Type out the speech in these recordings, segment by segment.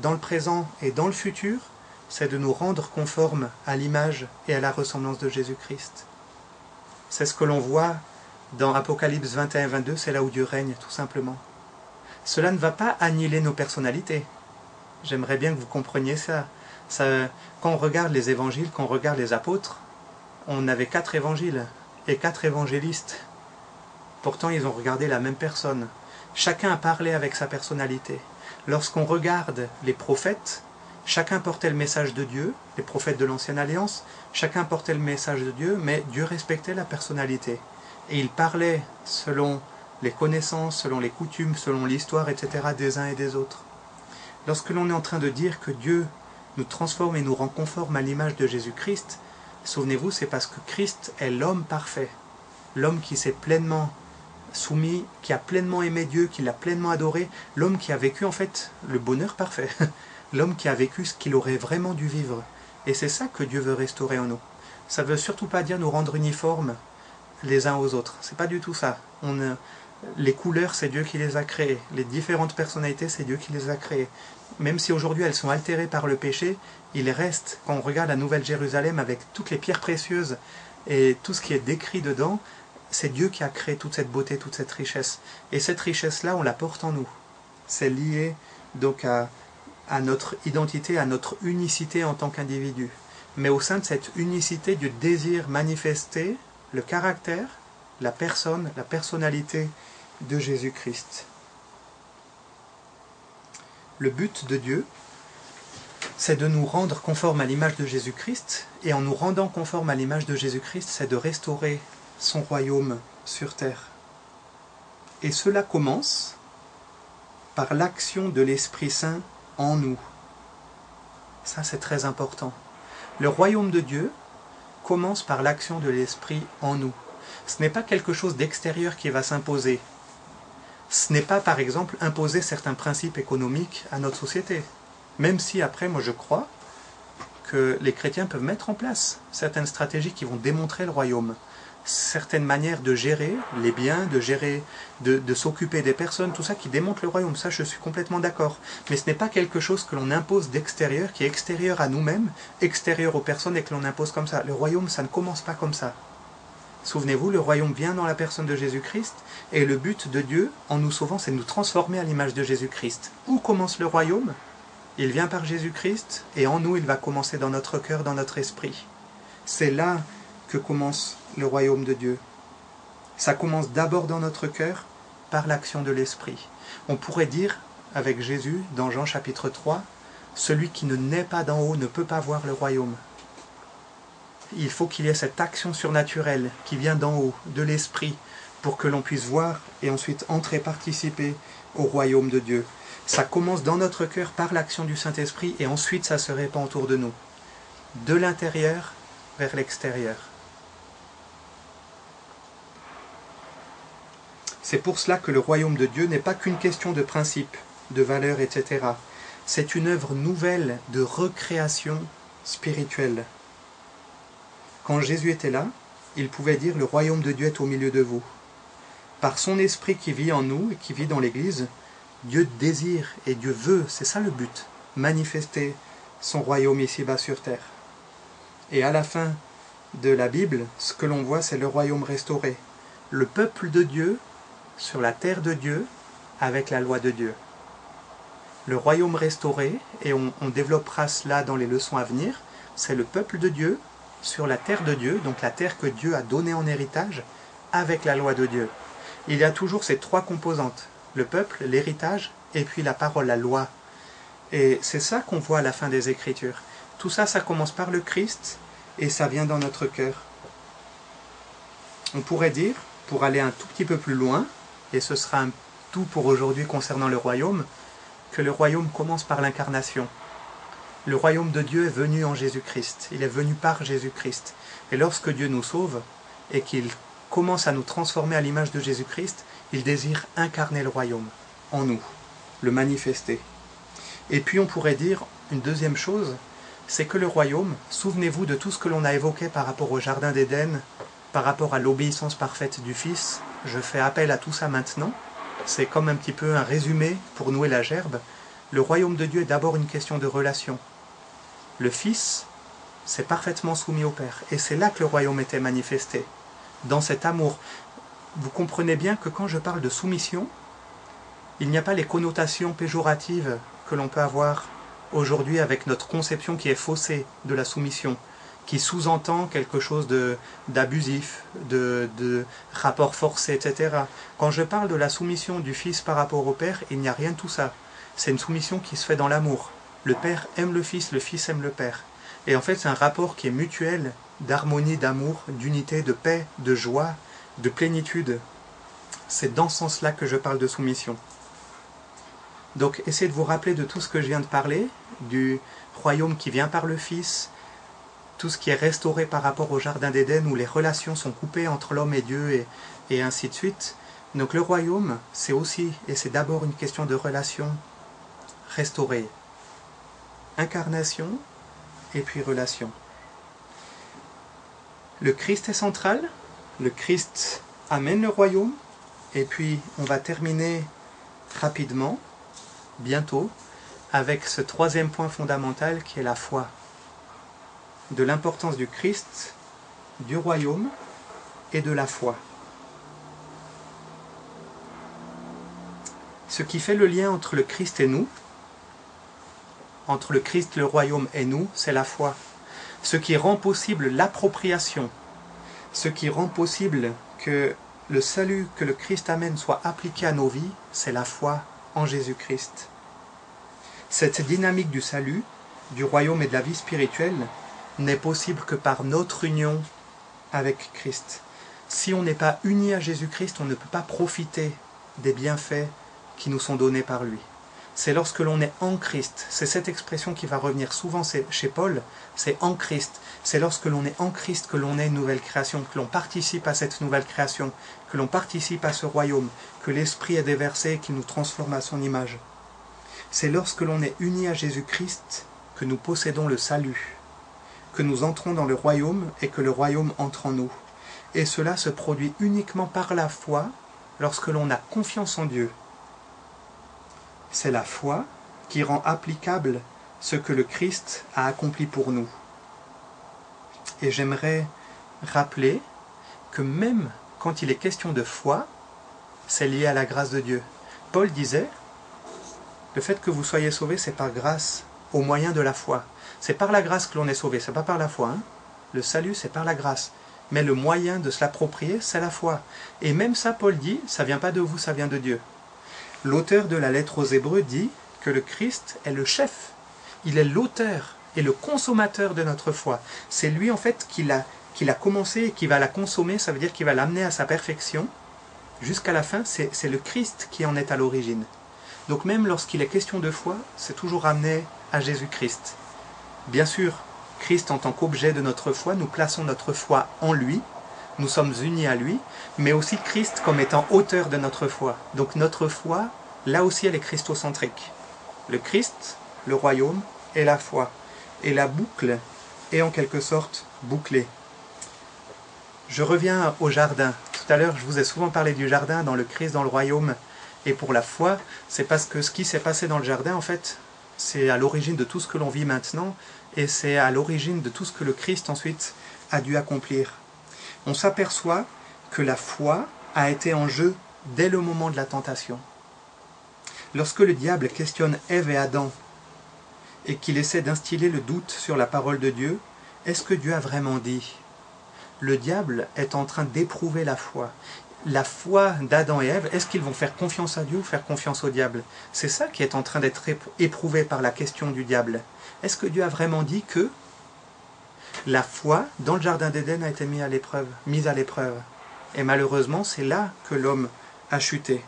dans le présent et dans le futur, c'est de nous rendre conformes à l'image et à la ressemblance de Jésus-Christ. C'est ce que l'on voit dans Apocalypse 21-22, c'est là où Dieu règne, tout simplement. Cela ne va pas annihiler nos personnalités. J'aimerais bien que vous compreniez ça. Quand on regarde les évangiles, quand on regarde les apôtres, on avait 4 évangiles et 4 évangélistes. Pourtant, ils ont regardé la même personne. Chacun a parlé avec sa personnalité. Lorsqu'on regarde les prophètes, chacun portait le message de Dieu, les prophètes de l'Ancienne Alliance, chacun portait le message de Dieu, mais Dieu respectait la personnalité. Et il parlait selon les connaissances, selon les coutumes, selon l'histoire, etc. des uns et des autres. Lorsque l'on est en train de dire que Dieu nous transforme et nous rend conformes à l'image de Jésus-Christ, souvenez-vous, c'est parce que Christ est l'homme parfait, l'homme qui s'est pleinement soumis, qui a pleinement aimé Dieu, qui l'a pleinement adoré, l'homme qui a vécu en fait le bonheur parfait, l'homme qui a vécu ce qu'il aurait vraiment dû vivre. Et c'est ça que Dieu veut restaurer en nous. Ça ne veut surtout pas dire nous rendre uniformes les uns aux autres, c'est pas du tout ça. Les couleurs, c'est Dieu qui les a créées, les différentes personnalités, c'est Dieu qui les a créées. Même si aujourd'hui elles sont altérées par le péché, il reste, quand on regarde la Nouvelle Jérusalem avec toutes les pierres précieuses et tout ce qui est décrit dedans, c'est Dieu qui a créé toute cette beauté, toute cette richesse. Et cette richesse-là, on la porte en nous. C'est lié donc à notre identité, à notre unicité en tant qu'individu. Mais au sein de cette unicité, Dieu désire manifester le caractère, la personne, la personnalité de Jésus-Christ. Le but de Dieu, c'est de nous rendre conformes à l'image de Jésus-Christ, et en nous rendant conformes à l'image de Jésus-Christ, c'est de restaurer son royaume sur terre. Et cela commence par l'action de l'Esprit Saint en nous. Ça, c'est très important. Le royaume de Dieu commence par l'action de l'Esprit en nous. Ce n'est pas quelque chose d'extérieur qui va s'imposer. Ce n'est pas, par exemple, imposer certains principes économiques à notre société. Même si, après, moi je crois que les chrétiens peuvent mettre en place certaines stratégies qui vont démontrer le royaume. Certaines manières de gérer les biens, de gérer, de s'occuper des personnes, tout ça qui démontre le royaume. Ça, je suis complètement d'accord. Mais ce n'est pas quelque chose que l'on impose d'extérieur, qui est extérieur à nous-mêmes, extérieur aux personnes et que l'on impose comme ça. Le royaume, ça ne commence pas comme ça. Souvenez-vous, le royaume vient dans la personne de Jésus-Christ, et le but de Dieu, en nous sauvant, c'est de nous transformer à l'image de Jésus-Christ. Où commence le royaume? Il vient par Jésus-Christ, et en nous, il va commencer dans notre cœur, dans notre esprit. C'est là que commence le royaume de Dieu. Ça commence d'abord dans notre cœur, par l'action de l'esprit. On pourrait dire, avec Jésus, dans Jean chapitre 3, « Celui qui ne naît pas d'en haut ne peut pas voir le royaume ». Il faut qu'il y ait cette action surnaturelle qui vient d'en haut, de l'esprit, pour que l'on puisse voir et ensuite entrer, participer au royaume de Dieu. Ça commence dans notre cœur par l'action du Saint-Esprit et ensuite ça se répand autour de nous. De l'intérieur vers l'extérieur. C'est pour cela que le royaume de Dieu n'est pas qu'une question de principes, de valeurs, etc. C'est une œuvre nouvelle de recréation spirituelle. Quand Jésus était là, il pouvait dire « Le royaume de Dieu est au milieu de vous ». Par son esprit qui vit en nous et qui vit dans l'Église, Dieu désire et Dieu veut, c'est ça le but, manifester son royaume ici-bas sur terre. Et à la fin de la Bible, ce que l'on voit, c'est le royaume restauré. Le peuple de Dieu sur la terre de Dieu avec la loi de Dieu. Le royaume restauré, et on développera cela dans les leçons à venir, c'est le peuple de Dieu sur la terre de Dieu, donc la terre que Dieu a donnée en héritage, avec la loi de Dieu. Il y a toujours ces 3 composantes, le peuple, l'héritage, et puis la parole, la loi. Et c'est ça qu'on voit à la fin des Écritures. Tout ça, ça commence par le Christ, et ça vient dans notre cœur. On pourrait dire, pour aller un tout petit peu plus loin, et ce sera un tout pour aujourd'hui concernant le royaume, que le royaume commence par l'incarnation. Le royaume de Dieu est venu en Jésus-Christ, il est venu par Jésus-Christ. Et lorsque Dieu nous sauve, et qu'il commence à nous transformer à l'image de Jésus-Christ, il désire incarner le royaume en nous, le manifester. Et puis on pourrait dire une deuxième chose, c'est que le royaume, souvenez-vous de tout ce que l'on a évoqué par rapport au jardin d'Éden, par rapport à l'obéissance parfaite du Fils, je fais appel à tout ça maintenant, c'est comme un petit peu un résumé pour nouer la gerbe. Le royaume de Dieu est d'abord une question de relation. Le Fils s'est parfaitement soumis au Père. Et c'est là que le royaume était manifesté, dans cet amour. Vous comprenez bien que quand je parle de soumission, il n'y a pas les connotations péjoratives que l'on peut avoir aujourd'hui avec notre conception qui est faussée de la soumission, qui sous-entend quelque chose d'abusif, de rapport forcé, etc. Quand je parle de la soumission du Fils par rapport au Père, il n'y a rien de tout ça. C'est une soumission qui se fait dans l'amour. Le Père aime le Fils aime le Père. Et en fait, c'est un rapport qui est mutuel, d'harmonie, d'amour, d'unité, de paix, de joie, de plénitude. C'est dans ce sens-là que je parle de soumission. Donc, essayez de vous rappeler de tout ce que je viens de parler, du royaume qui vient par le Fils, tout ce qui est restauré par rapport au Jardin d'Éden, où les relations sont coupées entre l'homme et Dieu, et ainsi de suite. Donc le royaume, c'est aussi, et c'est d'abord une question de relation restaurée. Incarnation, et puis relation. Le Christ est central, le Christ amène le royaume, et puis on va terminer rapidement, bientôt, avec ce troisième point fondamental qui est la foi. De l'importance du Christ, du royaume et de la foi. Ce qui fait le lien entre le Christ et nous, entre le Christ, le royaume et nous, c'est la foi. Ce qui rend possible l'appropriation, ce qui rend possible que le salut que le Christ amène soit appliqué à nos vies, c'est la foi en Jésus-Christ. Cette dynamique du salut, du royaume et de la vie spirituelle n'est possible que par notre union avec Christ. Si on n'est pas uni à Jésus-Christ, on ne peut pas profiter des bienfaits qui nous sont donnés par lui. C'est lorsque l'on est en Christ, c'est cette expression qui va revenir souvent chez Paul, c'est en Christ. C'est lorsque l'on est en Christ que l'on est une nouvelle création, que l'on participe à cette nouvelle création, que l'on participe à ce royaume, que l'Esprit est déversé et qu'il nous transforme à son image. C'est lorsque l'on est uni à Jésus-Christ que nous possédons le salut, que nous entrons dans le royaume et que le royaume entre en nous. Et cela se produit uniquement par la foi lorsque l'on a confiance en Dieu. C'est la foi qui rend applicable ce que le Christ a accompli pour nous. Et j'aimerais rappeler que même quand il est question de foi, c'est lié à la grâce de Dieu. Paul disait, le fait que vous soyez sauvés, c'est par grâce, au moyen de la foi. C'est par la grâce que l'on est sauvé, c'est pas par la foi. Hein. Le salut, c'est par la grâce. Mais le moyen de se l'approprier, c'est la foi. Et même ça, Paul dit, ça vient pas de vous, ça vient de Dieu. L'auteur de la lettre aux Hébreux dit que le Christ est le chef. Il est l'auteur et le consommateur de notre foi. C'est lui, en fait, qui l'a commencé et qui va la consommer, ça veut dire qu'il va l'amener à sa perfection. Jusqu'à la fin, c'est le Christ qui en est à l'origine. Donc même lorsqu'il est question de foi, c'est toujours amené à Jésus-Christ. Bien sûr, Christ en tant qu'objet de notre foi, nous plaçons notre foi en lui, nous sommes unis à lui, mais aussi Christ comme étant auteur de notre foi. Donc notre foi, là aussi, elle est christocentrique. Le Christ, le royaume et la foi. Et la boucle est en quelque sorte bouclée. Je reviens au jardin. Tout à l'heure, je vous ai souvent parlé du jardin dans le Christ, dans le royaume. Et pour la foi, c'est parce que ce qui s'est passé dans le jardin, en fait, c'est à l'origine de tout ce que l'on vit maintenant, et c'est à l'origine de tout ce que le Christ ensuite a dû accomplir. On s'aperçoit que la foi a été en jeu dès le moment de la tentation. Lorsque le diable questionne Ève et Adam, et qu'il essaie d'instiller le doute sur la parole de Dieu, est-ce que Dieu a vraiment dit? Le diable est en train d'éprouver la foi. La foi d'Adam et Ève, est-ce qu'ils vont faire confiance à Dieu ou faire confiance au diable? C'est ça qui est en train d'être éprouvé par la question du diable. Est-ce que Dieu a vraiment dit que la foi dans le jardin d'Éden a été mise à l'épreuve? Et malheureusement, c'est là que l'homme a chuté.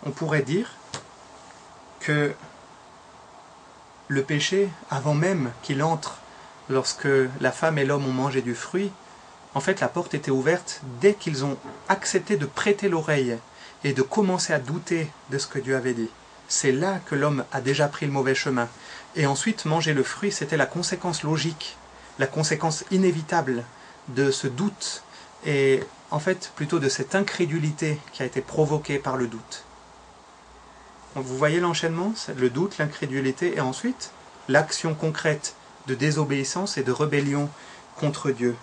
On pourrait dire que le péché, avant même qu'il entre, lorsque la femme et l'homme ont mangé du fruit, en fait la porte était ouverte dès qu'ils ont accepté de prêter l'oreille et de commencer à douter de ce que Dieu avait dit. C'est là que l'homme a déjà pris le mauvais chemin. Et ensuite, manger le fruit, c'était la conséquence logique, la conséquence inévitable de ce doute. Et en fait plutôt de cette incrédulité qui a été provoquée par le doute. Donc vous voyez l'enchaînement, le doute, l'incrédulité et ensuite l'action concrète de désobéissance et de rébellion contre Dieu.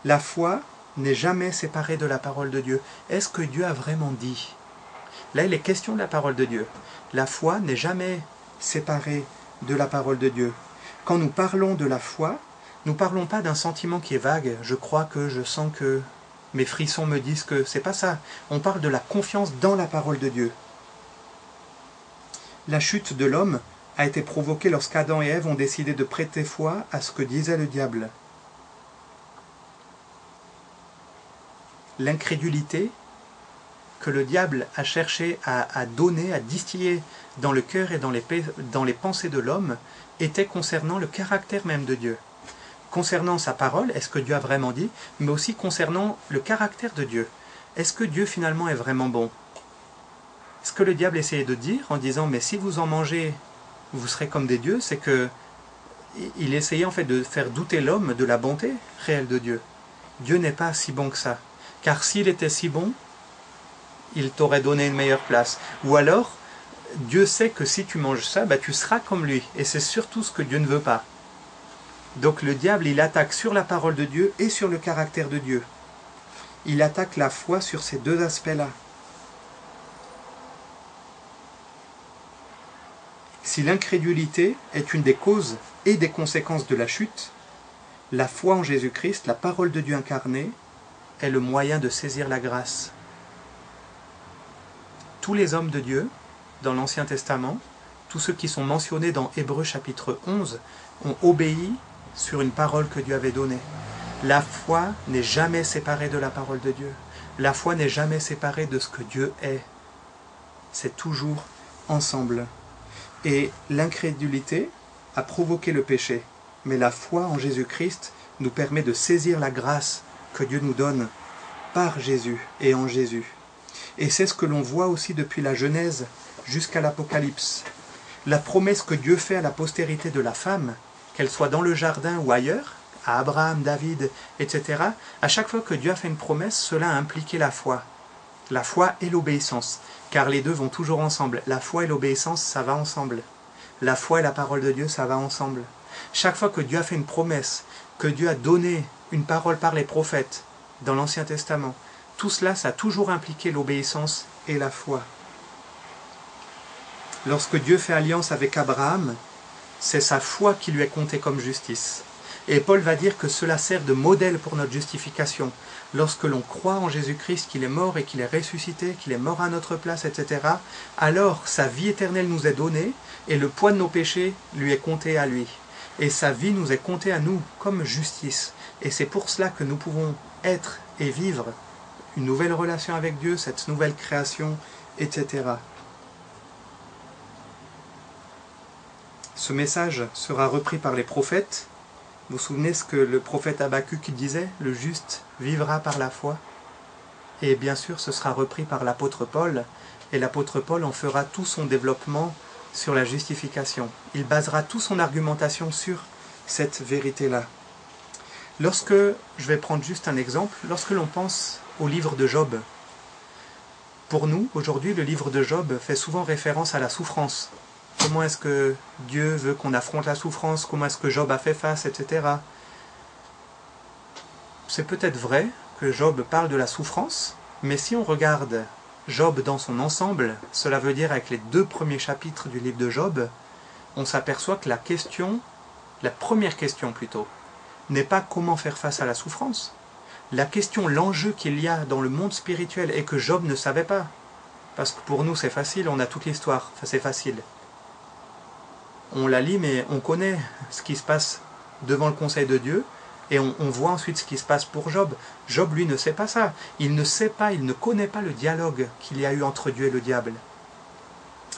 La foi n'est jamais séparée de la parole de Dieu. Est-ce que Dieu a vraiment dit? Là, il est question de la parole de Dieu. La foi n'est jamais séparée de la parole de Dieu. Quand nous parlons de la foi, nous ne parlons pas d'un sentiment qui est vague. Je crois que, je sens que, mes frissons me disent que. C'est pas ça. On parle de la confiance dans la parole de Dieu. La chute de l'homme a été provoquée lorsqu'Adam et Ève ont décidé de prêter foi à ce que disait le diable. L'incrédulité que le diable a cherché à donner, à distiller dans le cœur et dans les pensées de l'homme était concernant le caractère même de Dieu. Concernant sa parole, est-ce que Dieu a vraiment dit, mais aussi concernant le caractère de Dieu. Est-ce que Dieu finalement est vraiment bon? Ce que le diable essayait de dire en disant « mais si vous en mangez, vous serez comme des dieux », c'est que il essayait en fait de faire douter l'homme de la bonté réelle de Dieu. Dieu n'est pas si bon que ça. Car s'il était si bon, il t'aurait donné une meilleure place. Ou alors, Dieu sait que si tu manges ça, tu seras comme lui. Et c'est surtout ce que Dieu ne veut pas. Donc le diable, il attaque sur la parole de Dieu et sur le caractère de Dieu. Il attaque la foi sur ces deux aspects-là. Si l'incrédulité est une des causes et des conséquences de la chute, la foi en Jésus-Christ, la parole de Dieu incarnée, est le moyen de saisir la grâce. Tous les hommes de Dieu, dans l'Ancien Testament, tous ceux qui sont mentionnés dans Hébreux chapitre 11, ont obéi sur une parole que Dieu avait donnée. La foi n'est jamais séparée de la parole de Dieu. La foi n'est jamais séparée de ce que Dieu est. C'est toujours ensemble. Et l'incrédulité a provoqué le péché. Mais la foi en Jésus-Christ nous permet de saisir la grâce que Dieu nous donne par Jésus et en Jésus. Et c'est ce que l'on voit aussi depuis la Genèse jusqu'à l'Apocalypse. La promesse que Dieu fait à la postérité de la femme, qu'elle soit dans le jardin ou ailleurs, à Abraham, David, etc., à chaque fois que Dieu a fait une promesse, cela a impliqué la foi. La foi et l'obéissance, car les deux vont toujours ensemble. La foi et l'obéissance, ça va ensemble. La foi et la parole de Dieu, ça va ensemble. Chaque fois que Dieu a fait une promesse, que Dieu a donné une parole par les prophètes dans l'Ancien Testament, tout cela, ça a toujours impliqué l'obéissance et la foi. Lorsque Dieu fait alliance avec Abraham, c'est sa foi qui lui est comptée comme justice. Et Paul va dire que cela sert de modèle pour notre justification. Lorsque l'on croit en Jésus-Christ, qu'il est mort et qu'il est ressuscité, qu'il est mort à notre place, etc., alors sa vie éternelle nous est donnée et le poids de nos péchés lui est compté à lui. Et sa vie nous est comptée à nous comme justice. Et c'est pour cela que nous pouvons être et vivre une nouvelle relation avec Dieu, cette nouvelle création, etc. Ce message sera repris par les prophètes. Vous vous souvenez ce que le prophète Habacuc disait? Le juste vivra par la foi. Et bien sûr, ce sera repris par l'apôtre Paul. Et l'apôtre Paul en fera tout son développement sur la justification. Il basera toute son argumentation sur cette vérité-là. Lorsque, je vais prendre juste un exemple, lorsque l'on pense au livre de Job, pour nous, aujourd'hui, le livre de Job fait souvent référence à la souffrance. Comment est-ce que Dieu veut qu'on affronte la souffrance? Comment est-ce que Job a fait face, etc. C'est peut-être vrai que Job parle de la souffrance, mais si on regarde Job dans son ensemble, cela veut dire avec les 2 premiers chapitres du livre de Job, on s'aperçoit que la première question plutôt, n'est pas comment faire face à la souffrance. La question, l'enjeu qu'il y a dans le monde spirituel est que Job ne savait pas. Parce que pour nous c'est facile, on a toute l'histoire, enfin c'est facile. On la lit mais on connaît ce qui se passe devant le conseil de Dieu et on voit ensuite ce qui se passe pour Job. Job lui ne sait pas ça. Il ne sait pas, il ne connaît pas le dialogue qu'il y a eu entre Dieu et le diable.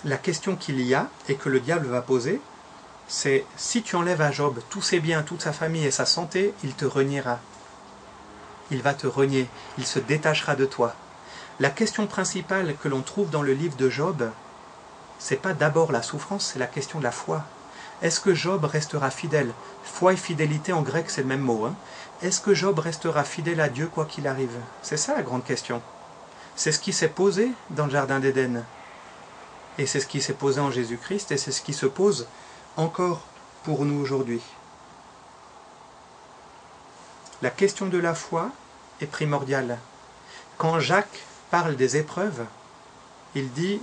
La question qu'il y a et que le diable va poser, c'est si tu enlèves à Job tous ses biens, toute sa famille et sa santé, il te reniera. Il va te renier, il se détachera de toi. La question principale que l'on trouve dans le livre de Job, c'est pas d'abord la souffrance, c'est la question de la foi. Est-ce que Job restera fidèle? Foi et fidélité en grec c'est le même mot. Est-ce que Job restera fidèle à Dieu quoi qu'il arrive? C'est ça la grande question. C'est ce qui s'est posé dans le Jardin d'Éden. Et c'est ce qui s'est posé en Jésus-Christ, et c'est ce qui se pose encore pour nous aujourd'hui. La question de la foi est primordiale. Quand Jacques parle des épreuves, il dit,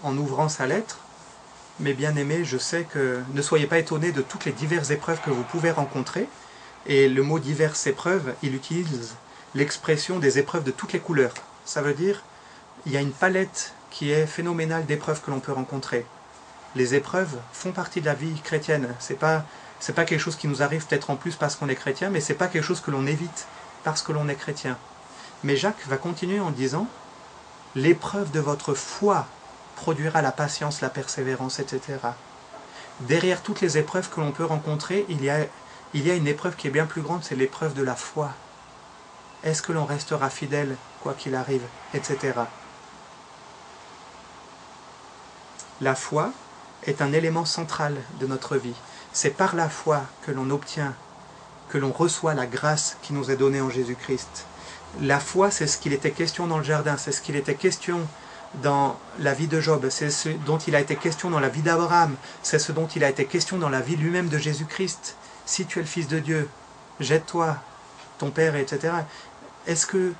en ouvrant sa lettre, « Mes bien-aimés, je sais que ne soyez pas étonnés de toutes les diverses épreuves que vous pouvez rencontrer. » Et le mot « diverses épreuves », il utilise l'expression des épreuves de toutes les couleurs. Ça veut dire, il y a une palette qui est phénoménale d'épreuves que l'on peut rencontrer. Les épreuves font partie de la vie chrétienne. C'est pas quelque chose qui nous arrive peut-être en plus parce qu'on est chrétien, mais c'est pas quelque chose que l'on évite parce que l'on est chrétien. Mais Jacques va continuer en disant « L'épreuve de votre foi produira la patience, la persévérance, etc. » Derrière toutes les épreuves que l'on peut rencontrer, il y a une épreuve qui est bien plus grande, c'est l'épreuve de la foi. Est-ce que l'on restera fidèle, quoi qu'il arrive, etc. La foi est un élément central de notre vie. C'est par la foi que l'on obtient, que l'on reçoit la grâce qui nous est donnée en Jésus-Christ. La foi, c'est ce qu'il était question dans le jardin, c'est ce qu'il était question dans la vie de Job, c'est ce dont il a été question dans la vie d'Abraham, c'est ce dont il a été question dans la vie lui-même de Jésus-Christ. Si tu es le Fils de Dieu, jette-toi, ton Père, etc. Est-ce que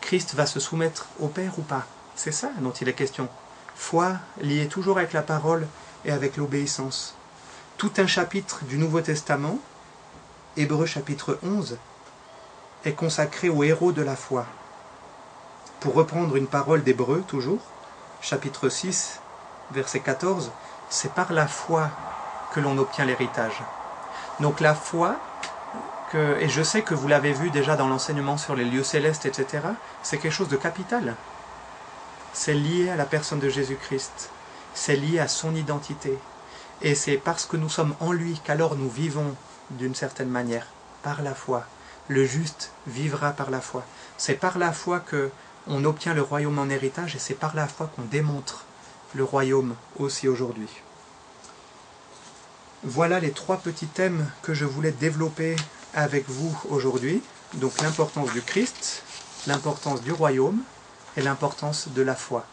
Christ va se soumettre au Père ou pas? C'est ça dont il est question. Foi liée toujours avec la parole et avec l'obéissance. Tout un chapitre du Nouveau Testament, Hébreux chapitre 11, est consacré aux héros de la foi. Pour reprendre une parole d'Hébreux, toujours, chapitre 6, verset 14, c'est par la foi que l'on obtient l'héritage. Donc la foi, et je sais que vous l'avez vu déjà dans l'enseignement sur les lieux célestes, etc., c'est quelque chose de capital. C'est lié à la personne de Jésus-Christ, c'est lié à son identité. Et c'est parce que nous sommes en lui qu'alors nous vivons d'une certaine manière, par la foi. Le juste vivra par la foi. C'est par la foi qu'on obtient le royaume en héritage et c'est par la foi qu'on démontre le royaume aussi aujourd'hui. Voilà les 3 petits thèmes que je voulais développer avec vous aujourd'hui. Donc l'importance du Christ, l'importance du royaume et l'importance de la foi.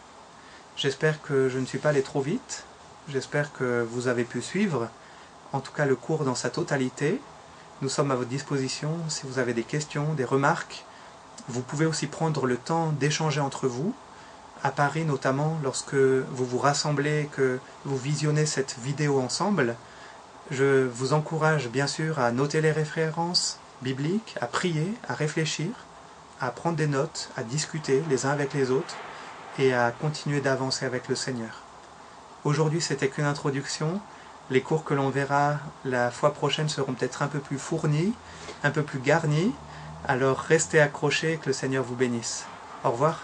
J'espère que je ne suis pas allé trop vite. J'espère que vous avez pu suivre, en tout cas le cours dans sa totalité. Nous sommes à votre disposition si vous avez des questions, des remarques. Vous pouvez aussi prendre le temps d'échanger entre vous, à Paris notamment, lorsque vous vous rassemblez, que vous visionnez cette vidéo ensemble. Je vous encourage bien sûr à noter les références bibliques, à prier, à réfléchir, à prendre des notes, à discuter les uns avec les autres et à continuer d'avancer avec le Seigneur. Aujourd'hui, c'était qu'une introduction. Les cours que l'on verra la fois prochaine seront peut-être un peu plus fournis, un peu plus garnis. Alors restez accrochés et que le Seigneur vous bénisse. Au revoir.